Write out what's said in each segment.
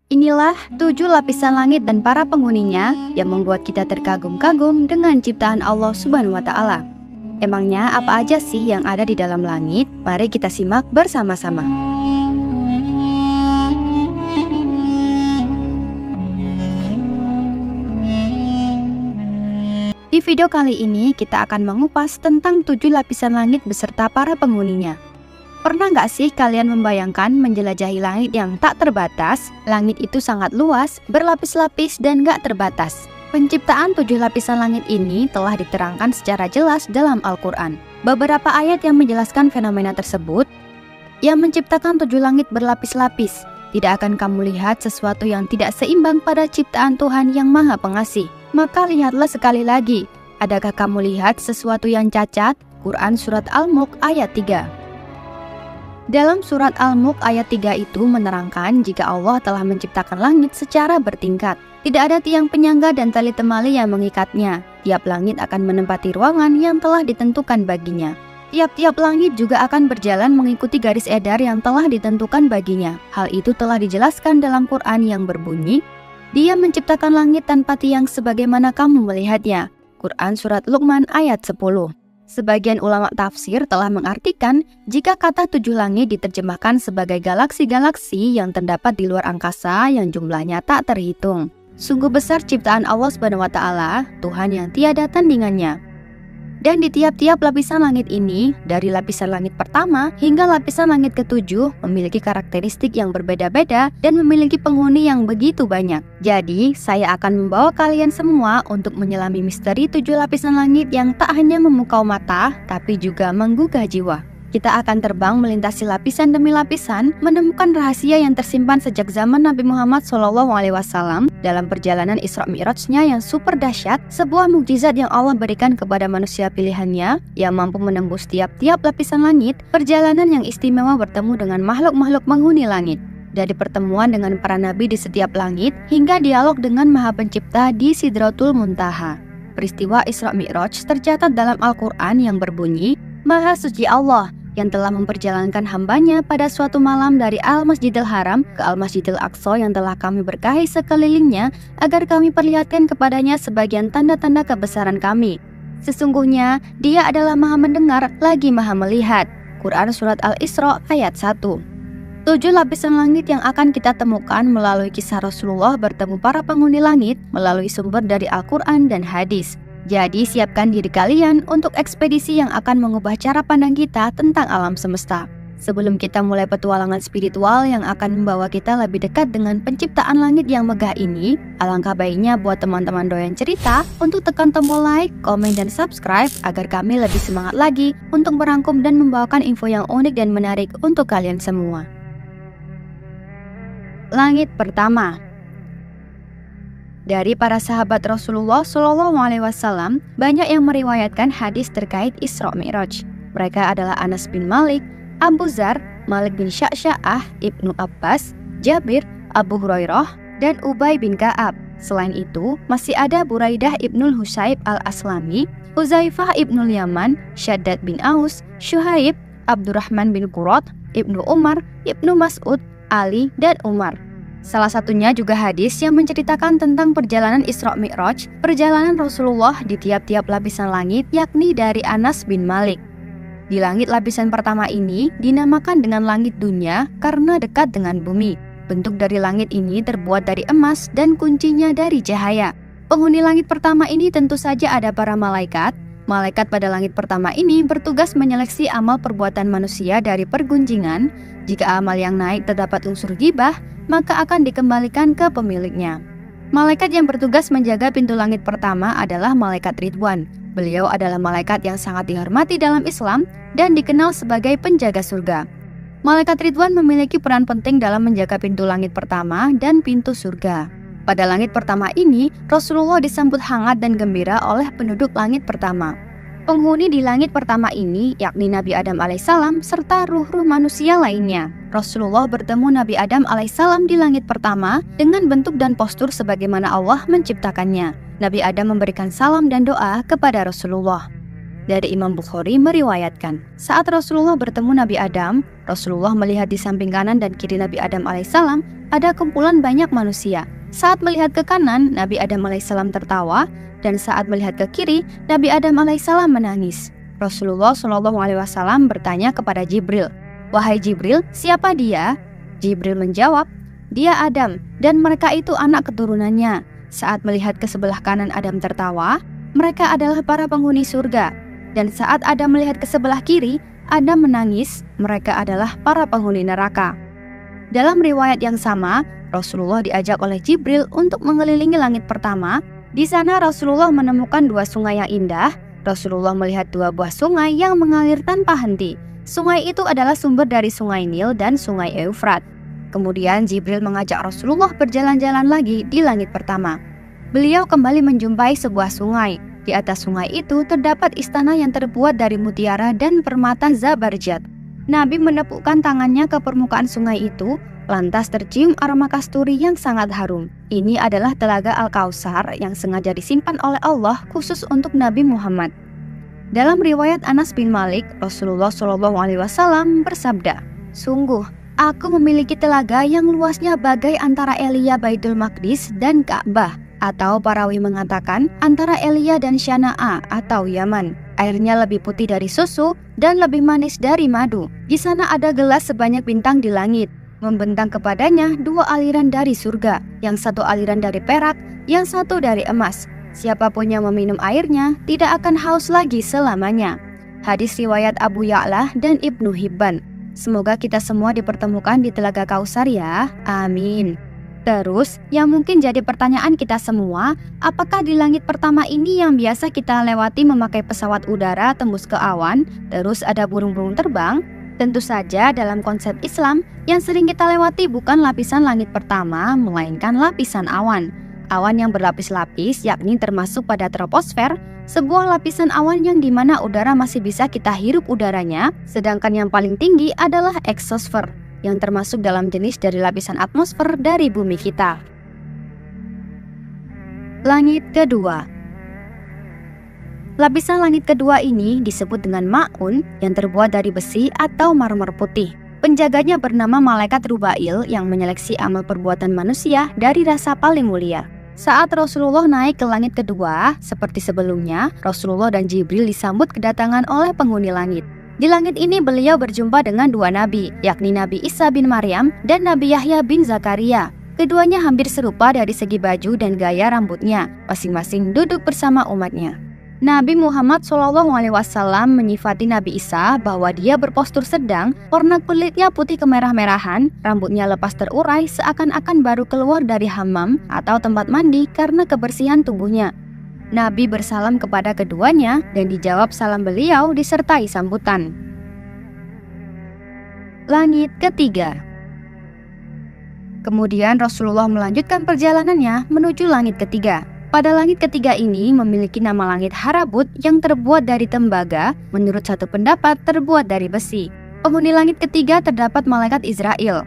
Inilah 7 lapisan langit dan para penghuninya yang membuat kita terkagum-kagum dengan ciptaan Allah Subhanahu wa Ta'ala. Emangnya apa aja sih yang ada di dalam langit? Mari kita simak bersama-sama. Di video kali ini kita akan mengupas tentang 7 lapisan langit beserta para penghuninya. Pernah nggak sih kalian membayangkan menjelajahi langit yang tak terbatas? Langit itu sangat luas, berlapis-lapis dan nggak terbatas. Penciptaan 7 lapisan langit ini telah diterangkan secara jelas dalam Al-Quran. Beberapa ayat yang menjelaskan fenomena tersebut, yang menciptakan 7 langit berlapis-lapis. Tidak akan kamu lihat sesuatu yang tidak seimbang pada ciptaan Tuhan yang Maha Pengasih. Maka lihatlah sekali lagi, adakah kamu lihat sesuatu yang cacat? Quran Surat Al-Mulk ayat 3. Dalam surat Al-Mulk ayat 3 itu menerangkan jika Allah telah menciptakan langit secara bertingkat. Tidak ada tiang penyangga dan tali temali yang mengikatnya. Tiap langit akan menempati ruangan yang telah ditentukan baginya. Tiap-tiap langit juga akan berjalan mengikuti garis edar yang telah ditentukan baginya. Hal itu telah dijelaskan dalam Quran yang berbunyi, Dia menciptakan langit tanpa tiang sebagaimana kamu melihatnya. Quran Surat Luqman ayat 10. Sebagian ulama tafsir telah mengartikan jika kata 7 langit diterjemahkan sebagai galaksi-galaksi yang terdapat di luar angkasa yang jumlahnya tak terhitung. Sungguh besar ciptaan Allah Subhanahu wa Ta'ala, Tuhan yang tiada tandingannya. Dan di tiap-tiap lapisan langit ini, dari lapisan langit pertama hingga lapisan langit ke-7 memiliki karakteristik yang berbeda-beda dan memiliki penghuni yang begitu banyak. Jadi, saya akan membawa kalian semua untuk menyelami misteri 7 lapisan langit yang tak hanya memukau mata, tapi juga menggugah jiwa. Kita akan terbang melintasi lapisan demi lapisan, menemukan rahasia yang tersimpan sejak zaman Nabi Muhammad SAW dalam perjalanan Isra Mi'rajnya yang super dahsyat, sebuah mukjizat yang Allah berikan kepada manusia pilihannya yang mampu menembus tiap-tiap lapisan langit, perjalanan yang istimewa bertemu dengan makhluk-makhluk penghuni langit. Dari pertemuan dengan para nabi di setiap langit, hingga dialog dengan Maha Pencipta di Sidratul Muntaha. Peristiwa Isra Mi'raj tercatat dalam Al-Quran yang berbunyi, Maha Suci Allah yang telah memperjalankan hambanya pada suatu malam dari Al-Masjidil Haram ke Al-Masjidil Aqsa yang telah kami berkahi sekelilingnya agar kami perlihatkan kepadanya sebagian tanda-tanda kebesaran kami. Sesungguhnya Dia adalah Maha Mendengar lagi Maha Melihat. Quran Surat Al-Isra ayat 1. 7 lapisan langit yang akan kita temukan melalui kisah Rasulullah bertemu para penghuni langit melalui sumber dari Al-Quran dan hadis. Jadi siapkan diri kalian untuk ekspedisi yang akan mengubah cara pandang kita tentang alam semesta. Sebelum kita mulai petualangan spiritual yang akan membawa kita lebih dekat dengan penciptaan langit yang megah ini, alangkah baiknya buat teman-teman doyan cerita untuk tekan tombol like, komen, dan subscribe agar kami lebih semangat lagi untuk merangkum dan membawakan info yang unik dan menarik untuk kalian semua. Langit pertama. Dari para sahabat Rasulullah SAW, banyak yang meriwayatkan hadis terkait Isra Mi'raj. Mereka adalah Anas bin Malik, Abu Dzar, Malik bin Sya'sya'ah, Ibnu Abbas, Jabir, Abu Hurairah, dan Ubay bin Ka'ab. Selain itu, masih ada Buraidah ibnul Husayb al-Aslami, Huzaifah ibnul Yaman, Syaddad bin Aus, Syuhaib, Abdurrahman bin Qurrat, Ibnu Umar, Ibnu Mas'ud, Ali, dan Umar. Salah satunya juga hadis yang menceritakan tentang perjalanan Isra Mi'raj, perjalanan Rasulullah di tiap-tiap lapisan langit, yakni dari Anas bin Malik. Di langit lapisan pertama ini dinamakan dengan langit dunia karena dekat dengan bumi. Bentuk dari langit ini terbuat dari emas dan kuncinya dari cahaya. Penghuni langit pertama ini tentu saja ada para malaikat. Malaikat pada langit pertama ini bertugas menyeleksi amal perbuatan manusia dari pergunjingan. Jika amal yang naik terdapat unsur ghibah, maka akan dikembalikan ke pemiliknya. Malaikat yang bertugas menjaga pintu langit pertama adalah Malaikat Ridwan. Beliau adalah malaikat yang sangat dihormati dalam Islam dan dikenal sebagai penjaga surga. Malaikat Ridwan memiliki peran penting dalam menjaga pintu langit pertama dan pintu surga. Pada langit pertama ini, Rasulullah disambut hangat dan gembira oleh penduduk langit pertama. Penghuni di langit pertama ini yakni Nabi Adam alaihissalam serta ruh-ruh manusia lainnya. Rasulullah bertemu Nabi Adam alaihissalam di langit pertama dengan bentuk dan postur sebagaimana Allah menciptakannya. Nabi Adam memberikan salam dan doa kepada Rasulullah. Dari Imam Bukhari meriwayatkan, saat Rasulullah bertemu Nabi Adam, Rasulullah melihat di samping kanan dan kiri Nabi Adam alaihissalam ada kumpulan banyak manusia. Saat melihat ke kanan, Nabi Adam alaihissalam tertawa, dan saat melihat ke kiri, Nabi Adam alaihissalam menangis. Rasulullah SAW bertanya kepada Jibril, "Wahai Jibril, siapa dia?" Jibril menjawab, "Dia Adam, dan mereka itu anak keturunannya." Saat melihat ke sebelah kanan Adam tertawa, mereka adalah para penghuni surga. Dan saat Adam melihat ke sebelah kiri, Adam menangis, mereka adalah para penghuni neraka. Dalam riwayat yang sama, Rasulullah diajak oleh Jibril untuk mengelilingi langit pertama. Di sana Rasulullah menemukan dua sungai yang indah. Rasulullah melihat dua buah sungai yang mengalir tanpa henti. Sungai itu adalah sumber dari sungai Nil dan sungai Eufrat. Kemudian Jibril mengajak Rasulullah berjalan-jalan lagi di langit pertama. Beliau kembali menjumpai sebuah sungai. Di atas sungai itu terdapat istana yang terbuat dari mutiara dan permata Zabarjat. Nabi menepukkan tangannya ke permukaan sungai itu, lantas tercium aroma kasturi yang sangat harum. Ini adalah telaga Al-Kautsar yang sengaja disimpan oleh Allah khusus untuk Nabi Muhammad. Dalam riwayat Anas bin Malik, Rasulullah SAW bersabda, "Sungguh, aku memiliki telaga yang luasnya bagai antara Elia Baitul Maqdis dan Ka'bah." Atau parawi mengatakan antara Elia dan Syana'a atau Yaman. Airnya lebih putih dari susu dan lebih manis dari madu. Di sana ada gelas sebanyak bintang di langit. Membentang kepadanya dua aliran dari surga. Yang satu aliran dari perak, yang satu dari emas. Siapapun yang meminum airnya tidak akan haus lagi selamanya. Hadis riwayat Abu Ya'la dan Ibnu Hibban. Semoga kita semua dipertemukan di Telaga Kautsar ya. Amin. Terus, yang mungkin jadi pertanyaan kita semua, apakah di langit pertama ini yang biasa kita lewati memakai pesawat udara tembus ke awan, terus ada burung-burung terbang? Tentu saja dalam konsep Islam, yang sering kita lewati bukan lapisan langit pertama, melainkan lapisan awan. Awan yang berlapis-lapis, yakni termasuk pada troposfer, sebuah lapisan awan yang dimana udara masih bisa kita hirup udaranya, sedangkan yang paling tinggi adalah eksosfer, yang termasuk dalam jenis dari lapisan atmosfer dari bumi kita. Langit kedua. Lapisan langit kedua ini disebut dengan ma'un yang terbuat dari besi atau marmer putih. Penjaganya bernama Malaikat Rubail yang menyeleksi amal perbuatan manusia dari rasa paling mulia. Saat Rasulullah naik ke langit kedua, seperti sebelumnya, Rasulullah dan Jibril disambut kedatangan oleh penghuni langit. Di langit ini beliau berjumpa dengan dua nabi, yakni Nabi Isa bin Maryam dan Nabi Yahya bin Zakaria. Keduanya hampir serupa dari segi baju dan gaya rambutnya, masing-masing duduk bersama umatnya. Nabi Muhammad SAW menyifati Nabi Isa bahwa dia berpostur sedang, warna kulitnya putih kemerah-merahan, rambutnya lepas terurai seakan-akan baru keluar dari hammam atau tempat mandi karena kebersihan tubuhnya. Nabi bersalam kepada keduanya dan dijawab salam beliau disertai sambutan. Langit ketiga. Kemudian Rasulullah melanjutkan perjalanannya menuju langit ketiga. Pada langit ketiga ini memiliki nama langit Harabut yang terbuat dari tembaga, menurut satu pendapat terbuat dari besi. Penghuni langit ketiga terdapat malaikat Israel.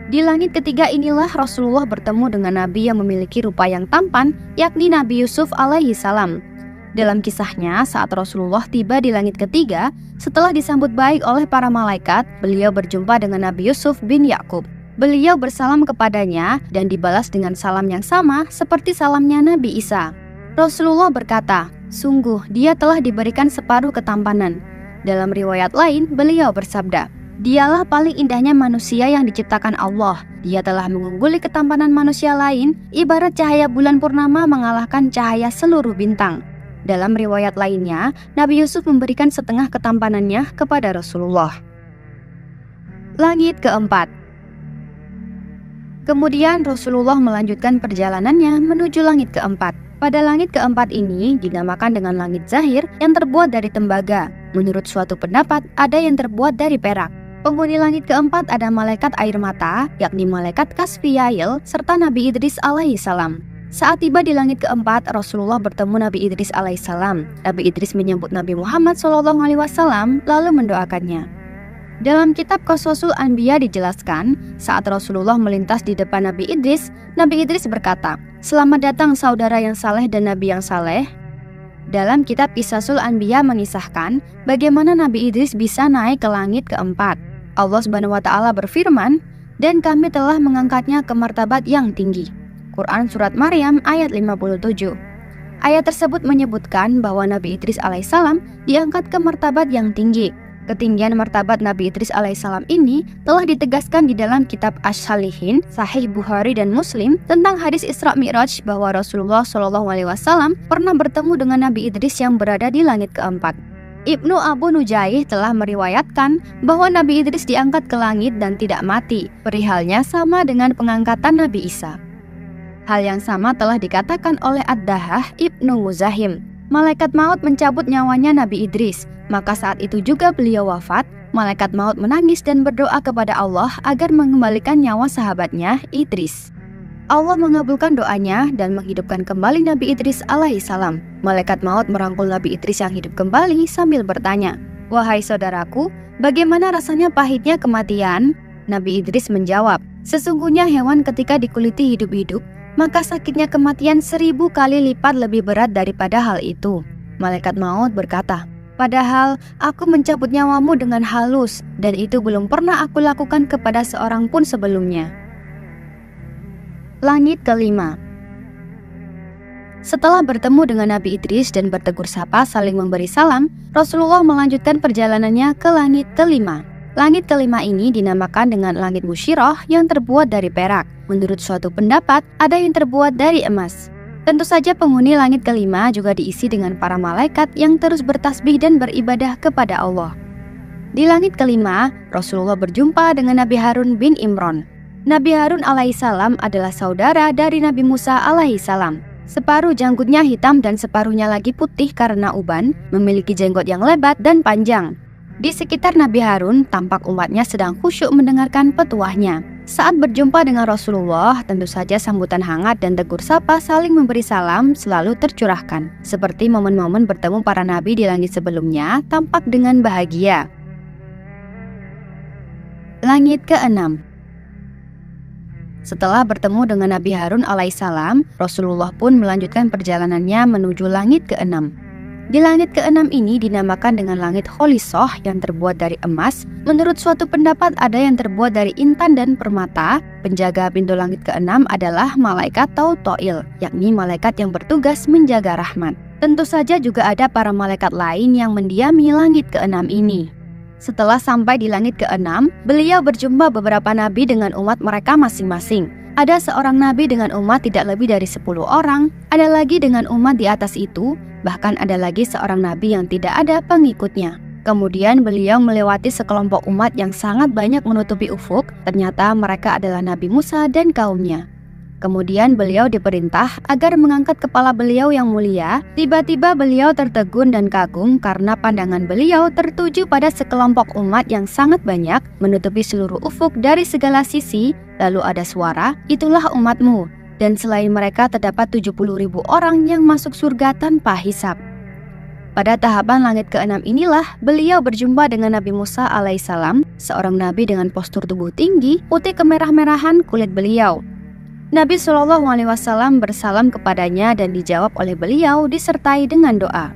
Di langit ketiga inilah Rasulullah bertemu dengan Nabi yang memiliki rupa yang tampan, yakni Nabi Yusuf alaihi salam. Dalam kisahnya, saat Rasulullah tiba di langit ketiga, setelah disambut baik oleh para malaikat, beliau berjumpa dengan Nabi Yusuf bin Yakub. Beliau bersalam kepadanya dan dibalas dengan salam yang sama seperti salamnya Nabi Isa. Rasulullah berkata, "Sungguh dia telah diberikan separuh ketampanan." Dalam riwayat lain, beliau bersabda, "Dialah paling indahnya manusia yang diciptakan Allah. Dia telah mengungguli ketampanan manusia lain, ibarat cahaya bulan purnama mengalahkan cahaya seluruh bintang." Dalam riwayat lainnya, Nabi Yusuf memberikan setengah ketampanannya kepada Rasulullah. Langit keempat. Kemudian Rasulullah melanjutkan perjalanannya menuju langit keempat. Pada langit keempat ini dinamakan dengan langit zahir yang terbuat dari tembaga. Menurut suatu pendapat, ada yang terbuat dari perak. Penghuni langit keempat ada malaikat air mata, yakni malaikat Kasfiyail, serta Nabi Idris alaihissalam. Saat tiba di langit keempat, Rasulullah bertemu Nabi Idris alaihissalam. Nabi Idris menyambut Nabi Muhammad SAW lalu mendoakannya. Dalam kitab Qaswasul Anbiya dijelaskan, saat Rasulullah melintas di depan Nabi Idris berkata, "Selamat datang saudara yang saleh dan Nabi yang saleh." Dalam kitab Qisasul Anbiya mengisahkan bagaimana Nabi Idris bisa naik ke langit keempat. Allah Subhanahu wa taala berfirman, "Dan kami telah mengangkatnya ke martabat yang tinggi." Quran surat Maryam ayat 57. Ayat tersebut menyebutkan bahwa Nabi Idris alaihissalam diangkat ke martabat yang tinggi. Ketinggian martabat Nabi Idris alaihissalam ini telah ditegaskan di dalam kitab Asy-Syalihin, Sahih Bukhari dan Muslim tentang hadis Isra Mi'raj bahwa Rasulullah SAW pernah bertemu dengan Nabi Idris yang berada di langit keempat. Ibnu Abu Nujaih telah meriwayatkan bahwa Nabi Idris diangkat ke langit dan tidak mati. Perihalnya sama dengan pengangkatan Nabi Isa. Hal yang sama telah dikatakan oleh Ad-Dahhah Ibnu Muzahim. Malaikat maut mencabut nyawanya Nabi Idris. Maka saat itu juga beliau wafat. Malaikat maut menangis dan berdoa kepada Allah agar mengembalikan nyawa sahabatnya Idris. Allah mengabulkan doanya dan menghidupkan kembali Nabi Idris alaihissalam. Malaikat maut merangkul Nabi Idris yang hidup kembali sambil bertanya, "Wahai saudaraku, bagaimana rasanya pahitnya kematian?" Nabi Idris menjawab, "Sesungguhnya hewan ketika dikuliti hidup-hidup, maka sakitnya kematian 1000 kali lipat lebih berat daripada hal itu." Malaikat maut berkata, "Padahal aku mencabut nyawamu dengan halus, dan itu belum pernah aku lakukan kepada seorang pun sebelumnya." Langit kelima. Setelah bertemu dengan Nabi Idris dan bertegur sapa saling memberi salam, Rasulullah melanjutkan perjalanannya ke langit kelima. Langit kelima ini dinamakan dengan langit Musyirah yang terbuat dari perak. Menurut suatu pendapat, ada yang terbuat dari emas. Tentu saja penghuni langit kelima juga diisi dengan para malaikat yang terus bertasbih dan beribadah kepada Allah. Di langit kelima, Rasulullah berjumpa dengan Nabi Harun bin Imran. Nabi Harun alaihissalam adalah saudara dari Nabi Musa alaihissalam. Separuh janggutnya hitam dan separuhnya lagi putih karena uban, memiliki jenggot yang lebat dan panjang. Di sekitar Nabi Harun, tampak umatnya sedang khusyuk mendengarkan petuahnya. Saat berjumpa dengan Rasulullah, tentu saja sambutan hangat dan tegur sapa saling memberi salam selalu tercurahkan. Seperti momen-momen bertemu para nabi di langit sebelumnya, tampak dengan bahagia. Langit keenam. Setelah bertemu dengan Nabi Harun alaihissalam, Rasulullah pun melanjutkan perjalanannya menuju langit keenam. Di langit keenam ini dinamakan dengan langit Kholisoh yang terbuat dari emas. Menurut suatu pendapat ada yang terbuat dari intan dan permata. Penjaga pintu langit keenam adalah malaikat Tautoil, yakni malaikat yang bertugas menjaga rahmat. Tentu saja juga ada para malaikat lain yang mendiami langit keenam ini. Setelah sampai di langit keenam, beliau berjumpa beberapa nabi dengan umat mereka masing-masing. Ada seorang nabi dengan umat tidak lebih dari 10 orang, ada lagi dengan umat di atas itu, bahkan ada lagi seorang nabi yang tidak ada pengikutnya. Kemudian beliau melewati sekelompok umat yang sangat banyak menutupi ufuk. Ternyata mereka adalah Nabi Musa dan kaumnya. Kemudian beliau diperintah agar mengangkat kepala beliau yang mulia. Tiba-tiba beliau tertegun dan kagum karena pandangan beliau tertuju pada sekelompok umat yang sangat banyak, menutupi seluruh ufuk dari segala sisi. Lalu ada suara, "Itulah umatmu." Dan selain mereka terdapat 70.000 orang yang masuk surga tanpa hisab. Pada tahapan langit keenam inilah beliau berjumpa dengan Nabi Musa alaihissalam, seorang nabi dengan postur tubuh tinggi, putih kemerah-merahan kulit beliau. Nabi SAW bersalam kepadanya dan dijawab oleh beliau disertai dengan doa.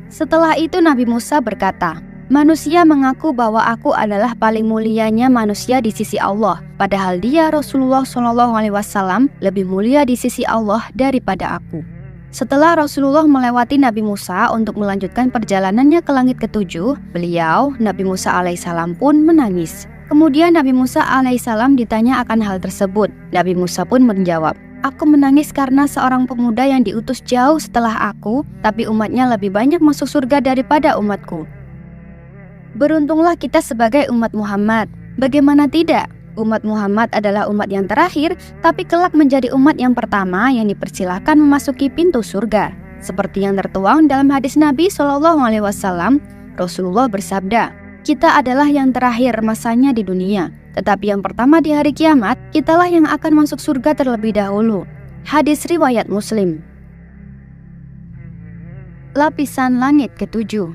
Setelah itu Nabi Musa berkata, "Manusia mengaku bahwa aku adalah paling mulianya manusia di sisi Allah, padahal dia Rasulullah SAW lebih mulia di sisi Allah daripada aku." Setelah Rasulullah melewati Nabi Musa untuk melanjutkan perjalanannya ke langit ketujuh, beliau, Nabi Musa alaihissalam pun menangis. Kemudian Nabi Musa alaihissalam ditanya akan hal tersebut. Nabi Musa pun menjawab, "Aku menangis karena seorang pemuda yang diutus jauh setelah aku, tapi umatnya lebih banyak masuk surga daripada umatku. Beruntunglah kita sebagai umat Muhammad. Bagaimana tidak? Umat Muhammad adalah umat yang terakhir, tapi kelak menjadi umat yang pertama yang dipersilahkan memasuki pintu surga." Seperti yang tertuang dalam hadis Nabi SAW, Rasulullah bersabda, "Kita adalah yang terakhir masanya di dunia, tetapi yang pertama di hari kiamat, kitalah yang akan masuk surga terlebih dahulu." Hadis riwayat Muslim. Lapisan langit ketujuh.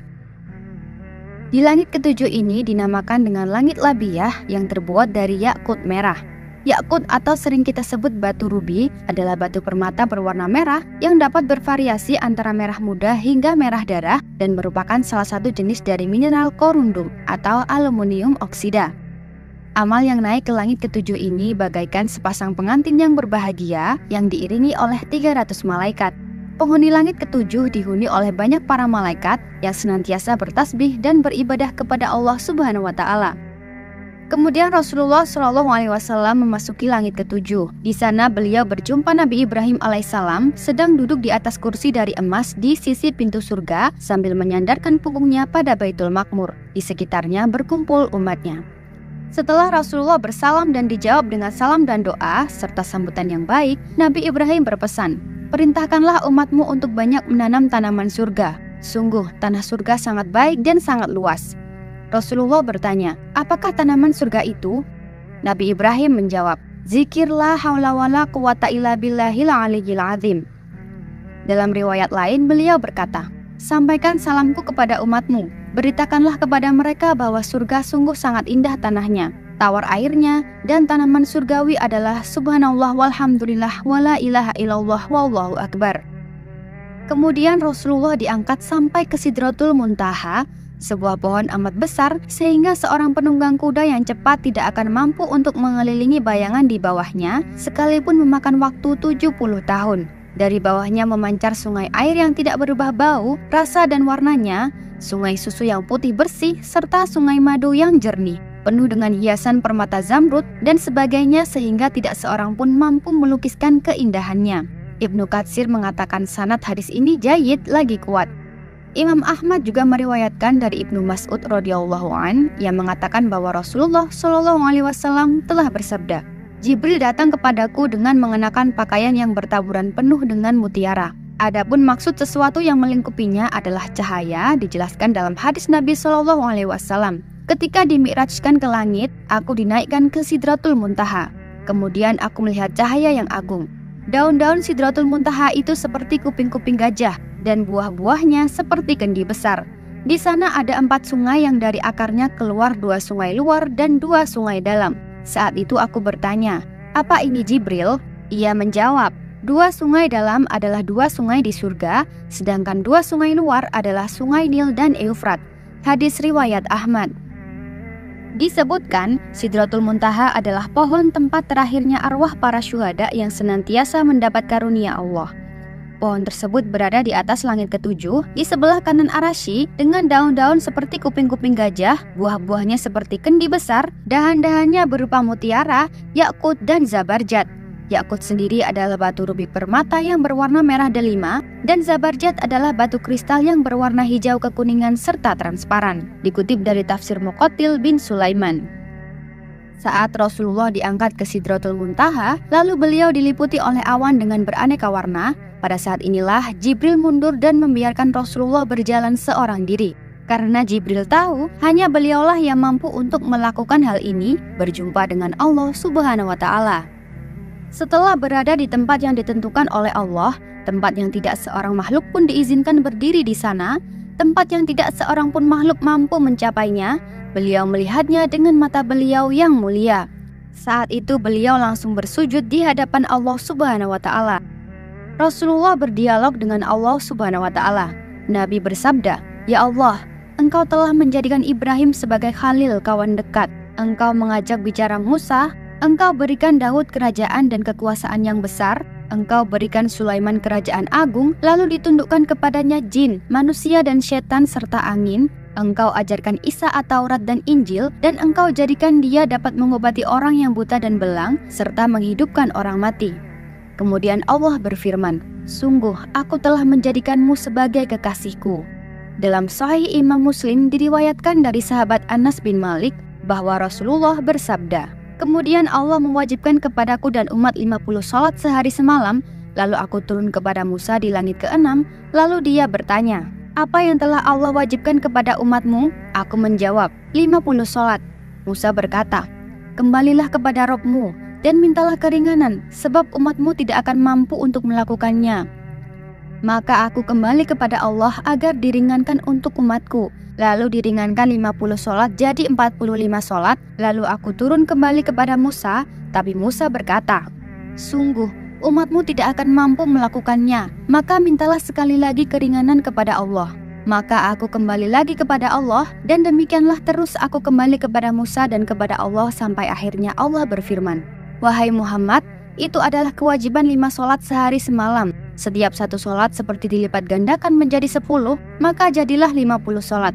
Di langit ketujuh ini dinamakan dengan langit Labiyah yang terbuat dari yakut merah. Yakut atau sering kita sebut batu rubi adalah batu permata berwarna merah yang dapat bervariasi antara merah muda hingga merah darah dan merupakan salah satu jenis dari mineral korundum atau aluminium oksida. Amal yang naik ke langit ketujuh ini bagaikan sepasang pengantin yang berbahagia yang diiringi oleh 300 malaikat. Penghuni langit ketujuh dihuni oleh banyak para malaikat yang senantiasa bertasbih dan beribadah kepada Allah Subhanahu wa Ta'ala. Kemudian Rasulullah SAW memasuki langit ketujuh. Di sana beliau berjumpa Nabi Ibrahim alaihissalam sedang duduk di atas kursi dari emas di sisi pintu surga sambil menyandarkan punggungnya pada Baitul Makmur. Di sekitarnya berkumpul umatnya. Setelah Rasulullah bersalam dan dijawab dengan salam dan doa serta sambutan yang baik, Nabi Ibrahim berpesan, "Perintahkanlah umatmu untuk banyak menanam tanaman surga. Sungguh tanah surga sangat baik dan sangat luas." Rasulullah bertanya, "Apakah tanaman surga itu?" Nabi Ibrahim menjawab, "Zikir la haula wala quwata illa billahil aliyyil azim." Dalam riwayat lain beliau berkata, "Sampaikan salamku kepada umatmu. Beritakanlah kepada mereka bahwa surga sungguh sangat indah tanahnya, tawar airnya, dan tanaman surgawi adalah subhanallah walhamdulillah wala ilaha illallah wallahu akbar." Kemudian Rasulullah diangkat sampai ke Sidratul Muntaha, sebuah pohon amat besar sehingga seorang penunggang kuda yang cepat tidak akan mampu untuk mengelilingi bayangan di bawahnya sekalipun memakan waktu 70 tahun. Dari bawahnya memancar sungai air yang tidak berubah bau, rasa dan warnanya, sungai susu yang putih bersih, serta sungai madu yang jernih, penuh dengan hiasan permata zamrud dan sebagainya sehingga tidak seorang pun mampu melukiskan keindahannya. Ibnu Katsir mengatakan sanad hadis ini jayyid lagi kuat. Imam Ahmad juga meriwayatkan dari Ibnu Mas'ud radhiyallahu an yang mengatakan bahwa Rasulullah SAW telah bersabda, "Jibril datang kepadaku dengan mengenakan pakaian yang bertaburan penuh dengan mutiara. Adapun maksud sesuatu yang melingkupinya adalah cahaya," dijelaskan dalam hadis Nabi SAW. "Ketika dimi'rajkan ke langit, aku dinaikkan ke Sidratul Muntaha. Kemudian aku melihat cahaya yang agung. Daun-daun Sidratul Muntaha itu seperti kuping-kuping gajah dan buah-buahnya seperti kendi besar. Di sana ada 4 sungai yang dari akarnya keluar 2 sungai luar dan 2 sungai dalam. Saat itu aku bertanya, 'Apa ini Jibril?' Ia menjawab, 2 sungai dalam adalah 2 sungai di surga, sedangkan 2 sungai luar adalah sungai Nil dan Eufrat." Hadis riwayat Ahmad. Disebutkan, Sidratul Muntaha adalah pohon tempat terakhirnya arwah para syuhada yang senantiasa mendapat karunia Allah. Pohon tersebut berada di atas langit ketujuh, di sebelah kanan Arasy, dengan daun-daun seperti kuping-kuping gajah, buah-buahnya seperti kendi besar, dahan-dahannya berupa mutiara, yakut, dan zabarjat. Yakut sendiri adalah batu rubi permata yang berwarna merah delima, dan zabarjat adalah batu kristal yang berwarna hijau kekuningan serta transparan. Dikutip dari tafsir Muqatil bin Sulaiman. Saat Rasulullah diangkat ke Sidratul Muntaha, lalu beliau diliputi oleh awan dengan beraneka warna. Pada saat inilah Jibril mundur dan membiarkan Rasulullah berjalan seorang diri. Karena Jibril tahu hanya beliaulah yang mampu untuk melakukan hal ini, berjumpa dengan Allah Subhanahu wa Ta'ala. Setelah berada di tempat yang ditentukan oleh Allah, tempat yang tidak seorang makhluk pun diizinkan berdiri di sana, tempat yang tidak seorang pun makhluk mampu mencapainya, beliau melihatnya dengan mata beliau yang mulia. Saat itu beliau langsung bersujud di hadapan Allah Subhanahu wa Ta'ala. Rasulullah berdialog dengan Allah Subhanahu wa Ta'ala. Nabi bersabda, "Ya Allah, Engkau telah menjadikan Ibrahim sebagai khalil kawan dekat. Engkau mengajak bicara Musa. Engkau berikan Daud kerajaan dan kekuasaan yang besar. Engkau berikan Sulaiman kerajaan agung, lalu ditundukkan kepadanya jin, manusia dan setan serta angin. Engkau ajarkan Isa at-Taurat dan Injil, dan engkau jadikan dia dapat mengobati orang yang buta dan belang, serta menghidupkan orang mati." Kemudian Allah berfirman, "Sungguh aku telah menjadikanmu sebagai kekasihku." Dalam Sahih Imam Muslim diriwayatkan dari sahabat Anas bin Malik bahwa Rasulullah bersabda, "Kemudian Allah mewajibkan kepadaku dan umat 50 salat sehari semalam, lalu aku turun kepada Musa di langit ke-6, lalu dia bertanya, 'Apa yang telah Allah wajibkan kepada umatmu?' Aku menjawab, 50 salat. Musa berkata, 'Kembalilah kepada Rabb-Mu dan mintalah keringanan, sebab umatmu tidak akan mampu untuk melakukannya.' Maka aku kembali kepada Allah agar diringankan untuk umatku. Lalu diringankan 50 sholat jadi 45 sholat. Lalu aku turun kembali kepada Musa, tapi Musa berkata, "Sungguh, umatmu tidak akan mampu melakukannya, maka mintalah sekali lagi keringanan kepada Allah." Maka aku kembali lagi kepada Allah, dan demikianlah terus aku kembali kepada Musa dan kepada Allah sampai akhirnya Allah berfirman, "Wahai Muhammad, itu adalah kewajiban 5 sholat sehari semalam. Setiap satu sholat seperti dilipat gandakan menjadi 10, maka jadilah 50 sholat."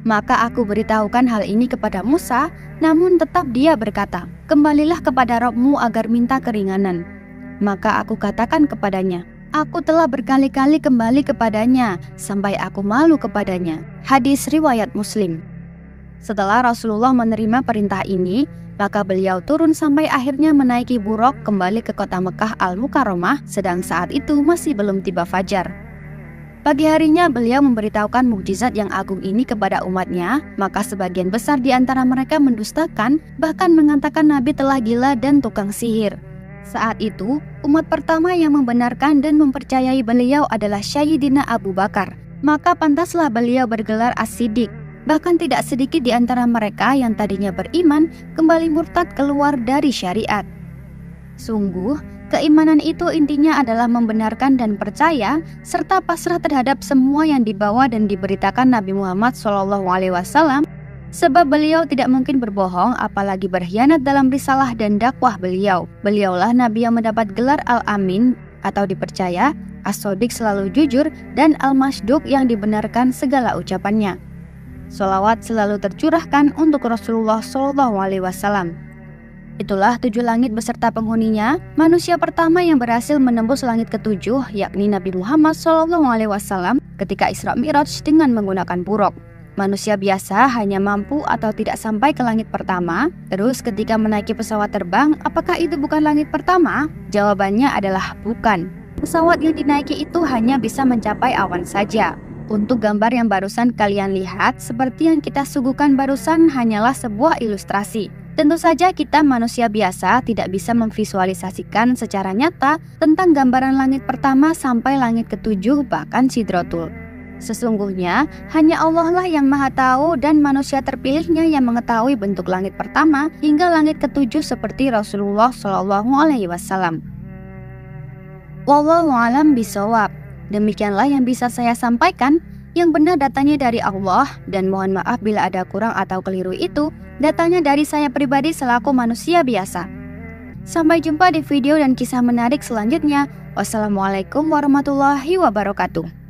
Maka aku beritahukan hal ini kepada Musa, namun tetap dia berkata, "Kembalilah kepada Rabb-mu agar minta keringanan." Maka aku katakan kepadanya, "Aku telah berkali-kali kembali kepadanya, sampai aku malu kepadanya." Hadis riwayat Muslim. Setelah Rasulullah menerima perintah ini, maka beliau turun sampai akhirnya menaiki buruk kembali ke kota Mekah Al-Mukarramah, sedang saat itu masih belum tiba fajar. Pagi harinya beliau memberitahukan mukjizat yang agung ini kepada umatnya, maka sebagian besar di antara mereka mendustakan, bahkan mengatakan Nabi telah gila dan tukang sihir. Saat itu, umat pertama yang membenarkan dan mempercayai beliau adalah Sayyidina Abu Bakar, maka pantaslah beliau bergelar As-Siddiq. Bahkan tidak sedikit di antara mereka yang tadinya beriman kembali murtad keluar dari syariat. Sungguh, keimanan itu intinya adalah membenarkan dan percaya serta pasrah terhadap semua yang dibawa dan diberitakan Nabi Muhammad SAW, sebab beliau tidak mungkin berbohong apalagi berkhianat dalam risalah dan dakwah beliau. Beliaulah Nabi yang mendapat gelar Al-Amin atau dipercaya, As-Shodiq selalu jujur, dan Al-Masduq yang dibenarkan segala ucapannya. Sholawat selalu tercurahkan untuk Rasulullah SAW. Itulah 7 langit beserta penghuninya. Manusia pertama yang berhasil menembus langit ke-7 yakni Nabi Muhammad SAW ketika Isra Mi'raj dengan menggunakan buruk. Manusia biasa hanya mampu atau tidak sampai ke langit pertama. Terus ketika menaiki pesawat terbang, apakah itu bukan langit pertama? Jawabannya adalah bukan. Pesawat yang dinaiki itu hanya bisa mencapai awan saja. Untuk gambar yang barusan kalian lihat, seperti yang kita suguhkan barusan hanyalah sebuah ilustrasi. Tentu saja kita manusia biasa tidak bisa memvisualisasikan secara nyata tentang gambaran langit pertama sampai langit ke-7 bahkan Sidratul. Sesungguhnya hanya Allah lah yang maha tahu dan manusia terpilihnya yang mengetahui bentuk langit pertama hingga langit ke-7 seperti Rasulullah SAW. Wallahu a'lam bishawab. Demikianlah yang bisa saya sampaikan. Yang benar datanya dari Allah, dan mohon maaf bila ada kurang atau keliru itu datanya dari saya pribadi selaku manusia biasa. Sampai jumpa di video dan kisah menarik selanjutnya. Wassalamualaikum warahmatullahi wabarakatuh.